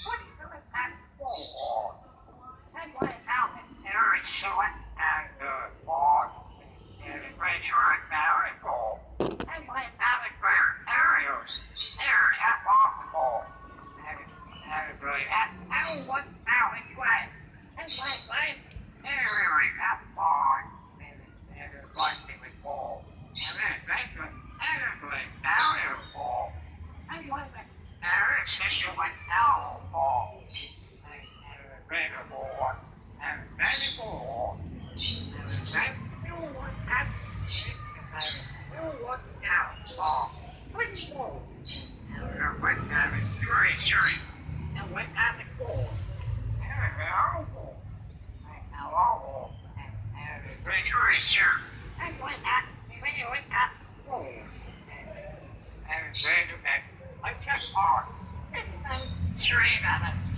What doing that for? And went out and there and saw it and bought and went her marigold. And went out and where areas there at Baltimore. And really and what out and went. And went there at Bond. And what they would call. And then they could anyway marigold. And when there is such a one ball. And medical and medical. And then you want that. You want out ball. Which ball? And when that is treasury. And when that is ball. And the oval. And the oval. And the treasure. And when that ball. And then I took off. And straight at it.